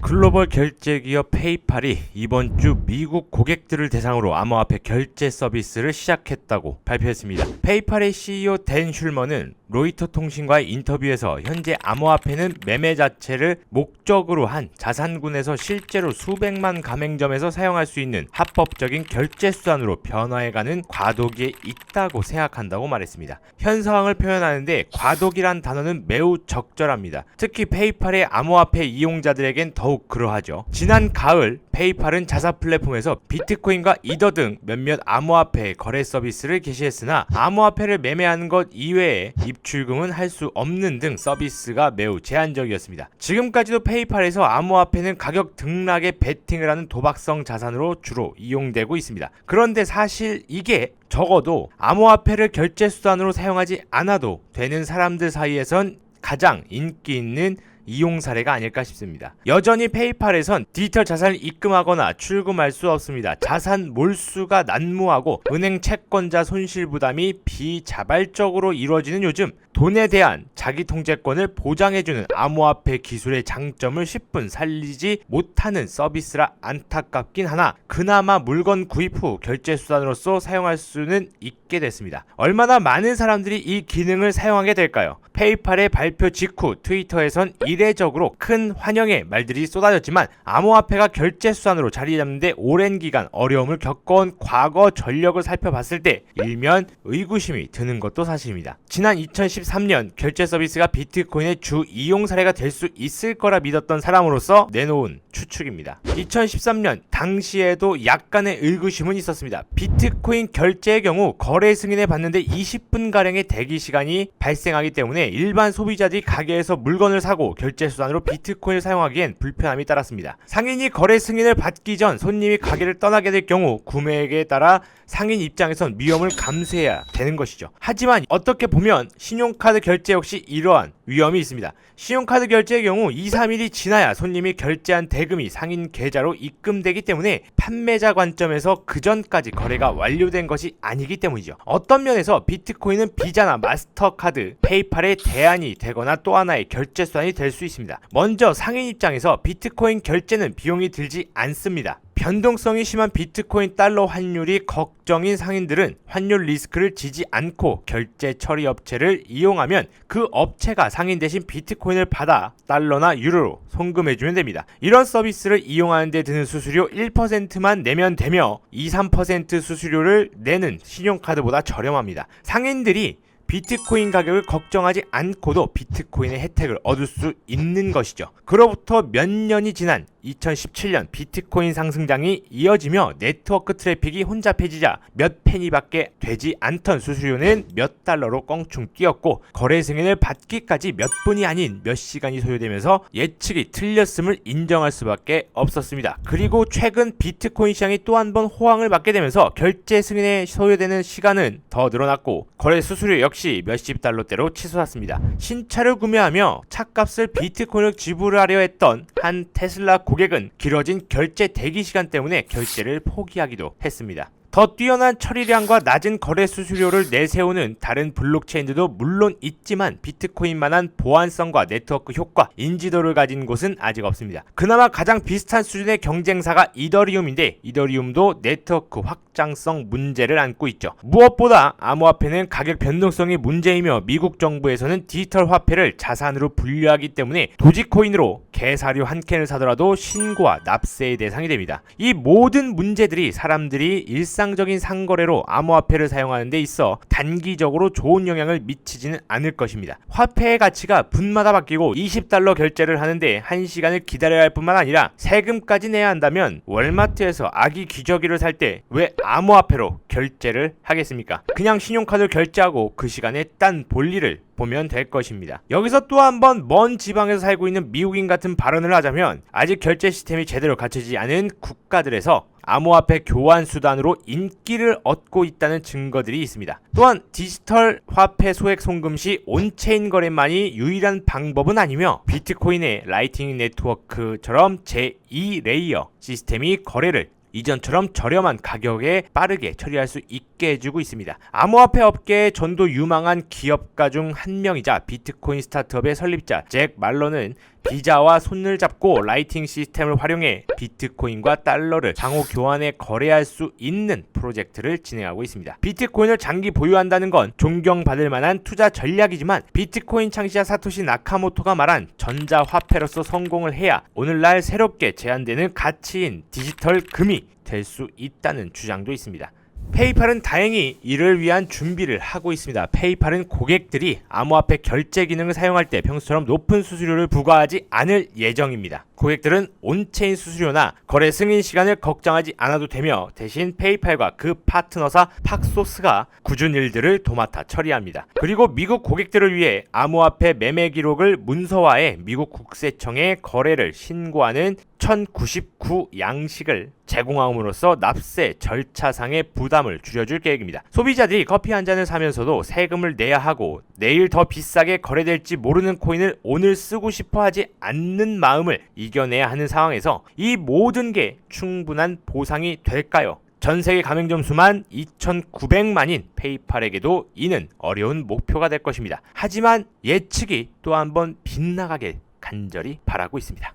글로벌 결제 기업 페이팔이 이번 주 미국 고객들을 대상으로 암호화폐 결제 서비스를 시작했다고 발표했습니다. 페이팔의 CEO 댄 슐먼은 로이터 통신과의 인터뷰에서 현재 암호화폐는 매매 자체를 목적으로 한 자산군에서 실제로 수백만 가맹점에서 사용할 수 있는 합법적인 결제 수단으로 변화해가는 과도기에 있다고 생각한다고 말했습니다. 현 상황을 표현하는데 과도기란 단어는 매우 적절합니다. 특히 페이팔의 암호화폐 이용자들에겐 더욱 그러하죠. 지난 가을 페이팔은 자사 플랫폼에서 비트코인과 이더 등 몇몇 암호화폐 거래 서비스를 개시했으나 암호화폐를 매매하는 것 이외에 입출금은 할 수 없는 등 서비스가 매우 제한적이었습니다. 지금까지도 페이팔에서 암호화폐는 가격 등락에 베팅을 하는 도박성 자산으로 주로 이용되고 있습니다. 그런데 사실 이게 적어도 암호화폐를 결제 수단으로 사용하지 않아도 되는 사람들 사이에선 가장 인기 있는 이용 사례가 아닐까 싶습니다. 여전히 페이팔에선 디지털 자산을 입금하거나 출금할 수 없습니다. 자산 몰수가 난무하고 은행 채권자 손실 부담이 비자발적으로 이루어지는 요즘 돈에 대한 자기 통제권을 보장해주는 암호화폐 기술의 장점을 10분 살리지 못하는 서비스라 안타깝긴 하나 그나마 물건 구입 후 결제 수단으로서 사용할 수는 있게 됐습니다. 얼마나 많은 사람들이 이 기능을 사용하게 될까요? 페이팔의 발표 직후 트위터에선 이례적으로 큰 환영의 말들이 쏟아졌지만 암호화폐가 결제 수단으로 자리 잡는 데 오랜 기간 어려움을 겪어온 과거 전력을 살펴봤을 때 일면 의구심이 드는 것도 사실입니다. 지난 2013년 결제 서비스가 비트코인의 주 이용 사례가 될 수 있을 거라 믿었던 사람으로서 내놓은 추측입니다. 2013년 당시에도 약간의 의구심은 있었습니다. 비트코인 결제의 경우 거래 승인을 받는데 20분가량의 대기 시간이 발생하기 때문에 일반 소비자들이 가게에서 물건을 사고 결제 수단으로 비트코인을 사용하기엔 불편함이 따랐습니다. 상인이 거래 승인을 받기 전 손님이 가게를 떠나게 될 경우 구매액에 따라 상인 입장에선 위험을 감수해야 되는 것이죠. 하지만 어떻게 보면 신용카드 결제 역시 이러한 위험이 있습니다. 신용카드 결제의 경우 2-3일이 지나야 손님이 결제한 대금이 상인 계좌로 입금되기 때문에 판매자 관점에서 그 전까지 거래가 완료된 것이 아니기 때문이죠. 어떤 면에서 비트코인은 비자나 마스터카드, 페이팔의 대안이 되거나 또 하나의 결제 수단이 될 수 있습니다. 먼저 상인 입장에서 비트코인 결제는 비용이 들지 않습니다. 변동성이 심한 비트코인 달러 환율이 걱정인 상인들은 환율 리스크를 지지 않고 결제 처리 업체를 이용하면 그 업체가 상인 대신 비트코인을 받아 달러나 유로로 송금해주면 됩니다. 이런 서비스를 이용하는 데 드는 수수료 1%만 내면 되며 2-3% 수수료를 내는 신용카드보다 저렴합니다. 상인들이 비트코인 가격을 걱정하지 않고도 비트코인의 혜택을 얻을 수 있는 것이죠. 그로부터 몇 년이 지난 2017년 비트코인 상승장이 이어지며 네트워크 트래픽이 혼잡해지자 몇 페니밖에 되지 않던 수수료는 몇 달러로 껑충 뛰었고 거래 승인을 받기까지 몇 분이 아닌 몇 시간이 소요되면서 예측이 틀렸음을 인정할 수밖에 없었습니다. 그리고 최근 비트코인 시장이 또 한 번 호황을 맞게 되면서 결제 승인에 소요되는 시간은 더 늘어났고 거래 수수료 역시 몇십 달러대로 치솟았습니다. 신차를 구매하며 차값을 비트코인으로 지불하려 했던 한 테슬라 고객은 길어진 결제 대기 시간 때문에 결제를 포기하기도 했습니다. 더 뛰어난 처리량과 낮은 거래 수수료를 내세우는 다른 블록체인들도 물론 있지만 비트코인만한 보안성과 네트워크 효과, 인지도를 가진 곳은 아직 없습니다. 그나마 가장 비슷한 수준의 경쟁사가 이더리움인데 이더리움도 네트워크 확장성 문제를 안고 있죠. 무엇보다 암호화폐는 가격 변동성이 문제이며 미국 정부에서는 디지털 화폐를 자산으로 분류하기 때문에 도지코인으로 개사료 한 캔을 사더라도 신고와 납세의 대상이 됩니다. 이 모든 문제들이 사람들이 일상적인 상거래로 암호화폐를 사용하는 데 있어 단기적으로 좋은 영향을 미치지는 않을 것입니다. 화폐의 가치가 분마다 바뀌고 20달러 결제를 하는데 1시간을 기다려야 할 뿐만 아니라 세금까지 내야 한다면 월마트에서 아기 기저귀를 살 때 왜 암호화폐로 결제를 하겠습니까? 그냥 신용카드로 결제하고 그 시간에 딴 볼일을 보면 될 것입니다. 여기서 또 한 번 먼 지방에서 살고 있는 미국인 같은 발언을 하자면 아직 결제 시스템이 제대로 갖춰지지 않은 국가들에서 암호화폐 교환 수단으로 인기를 얻고 있다는 증거들이 있습니다. 또한 디지털 화폐 소액 송금 시 온체인 거래만이 유일한 방법은 아니며 비트코인의 라이트닝 네트워크처럼 제2레이어 시스템이 거래를 이전처럼 저렴한 가격에 빠르게 처리할 수 있게 해주고 있습니다. 암호화폐 업계의 전도 유망한 기업가 중 한 명이자 비트코인 스타트업의 설립자 잭 말러는 비자와 손을 잡고 라이팅 시스템을 활용해 비트코인과 달러를 상호 교환해 거래할 수 있는 프로젝트를 진행하고 있습니다. 비트코인을 장기 보유한다는 건 존경받을 만한 투자 전략이지만 비트코인 창시자 사토시 나카모토가 말한 전자화폐로서 성공을 해야 오늘날 새롭게 제한되는 가치인 디지털 금이 될 수 있다는 주장도 있습니다. 페이팔은 다행히 이를 위한 준비를 하고 있습니다. 페이팔은 고객들이 암호화폐 결제 기능을 사용할 때 평소처럼 높은 수수료를 부과하지 않을 예정입니다. 고객들은 온체인 수수료나 거래 승인 시간을 걱정하지 않아도 되며 대신 페이팔과 그 파트너사 팍소스가 꾸준 일들을 도맡아 처리합니다. 그리고 미국 고객들을 위해 암호화폐 매매 기록을 문서화해 미국 국세청에 거래를 신고하는 1099 양식을 제공함으로써 납세 절차상의 부담을 줄여줄 계획입니다. 소비자들이 커피 한 잔을 사면서도 세금을 내야 하고 내일 더 비싸게 거래될지 모르는 코인을 오늘 쓰고 싶어 하지 않는 마음을 이겨내야 하는 상황에서 이 모든 게 충분한 보상이 될까요? 전 세계 가맹점 수만 2,900만인 페이팔에게도 이는 어려운 목표가 될 것입니다. 하지만 예측이 또 한번 빗나가길 간절히 바라고 있습니다.